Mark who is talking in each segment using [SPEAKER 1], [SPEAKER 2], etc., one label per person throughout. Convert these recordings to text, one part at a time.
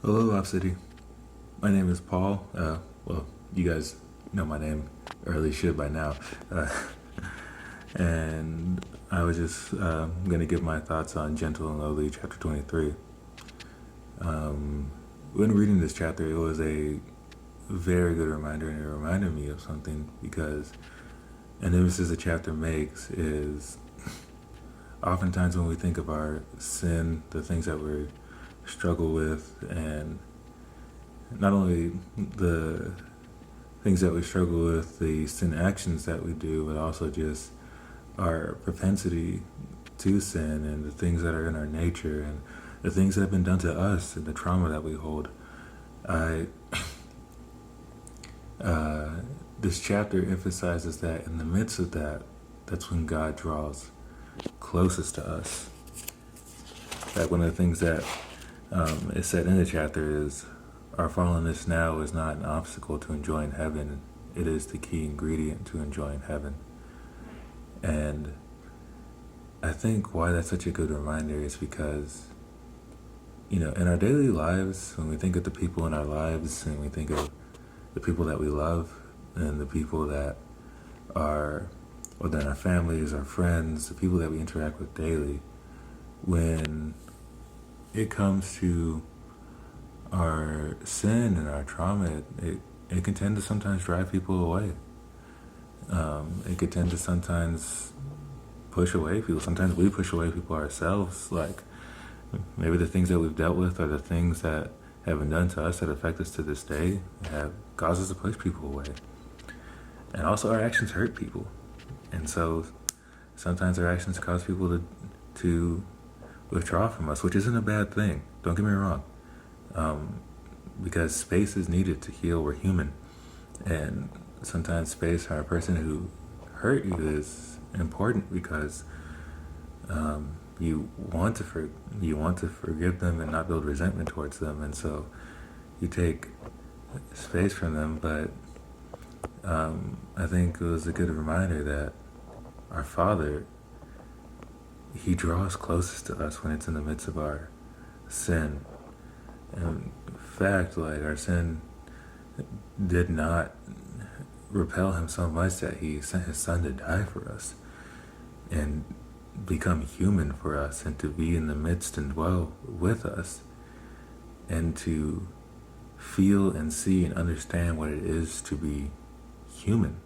[SPEAKER 1] Hello, Love City. My name is Paul. Well, you guys know my name, or at least should by now. Uh, and I was just going to give my thoughts on Gentle and Lowly, chapter 23. When reading this chapter, it was a very good reminder, and it reminded me of something because an emphasis the chapter makes is oftentimes when we think of our sin, the things that we struggle with, and not only the things that we struggle with, the sin actions that we do, but also just our propensity to sin and the things that are in our nature and the things that have been done to us and the trauma that we hold. I This chapter emphasizes that in the midst of that, that's when God draws closest to us. That one of the things that is said in the chapter is our fallenness now is not an obstacle to enjoying heaven. It is the key ingredient to enjoying heaven. And I think why that's such a good reminder is because, in our daily lives, when we think of the people in our lives and we think of the people that we love and the people that are, whether our families, our friends, the people that we interact with daily, when it comes to our sin and our trauma, it can tend to sometimes drive people away. It could tend to sometimes push away people. Sometimes we push away people ourselves. Like maybe the things that we've dealt with are the things that have been done to us that affect us to this day, have caused us to push people away. And also our actions hurt people. And so sometimes our actions cause people to withdraw from us, which isn't a bad thing. Don't get me wrong. Because space is needed to heal. We're human. And sometimes space for a person who hurt you is important because you want to forgive them and not build resentment towards them, and so you take space from them. But I think it was a good reminder that our Father, He draws closest to us when it's in the midst of our sin. And in fact, like our sin did not repel Him so much that He sent His Son to die for us and become human for us and to be in the midst and dwell with us and to feel and see and understand what it is to be human.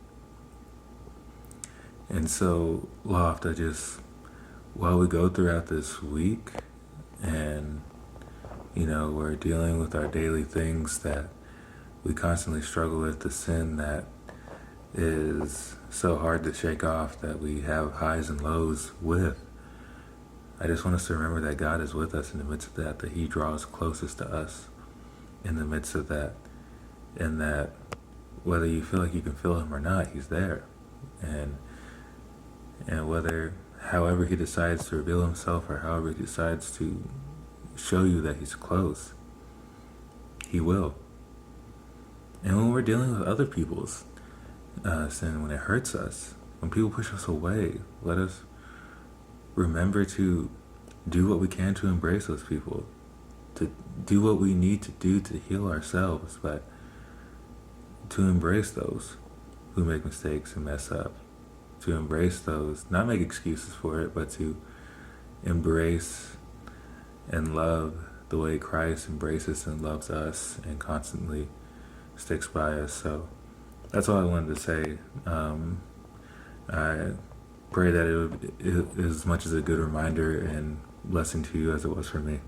[SPEAKER 1] And so, Loft, while we go throughout this week and, we're dealing with our daily things that we constantly struggle with, the sin that is so hard to shake off, that we have highs and lows with, I just want us to remember that God is with us in the midst of that He draws closest to us in the midst of that, and that whether you feel like you can feel Him or not, He's there. And however He decides to reveal Himself or however He decides to show you that He's close, He will. And when we're dealing with other people's sin, when it hurts us, when people push us away, let us remember to do what we can to embrace those people, to do what we need to do to heal ourselves, but to embrace those who make mistakes and mess up, to embrace those, not make excuses for it, but to embrace and love the way Christ embraces and loves us and constantly sticks by us. So that's all I wanted to say. I pray that it is as much as a good reminder and blessing to you as it was for me.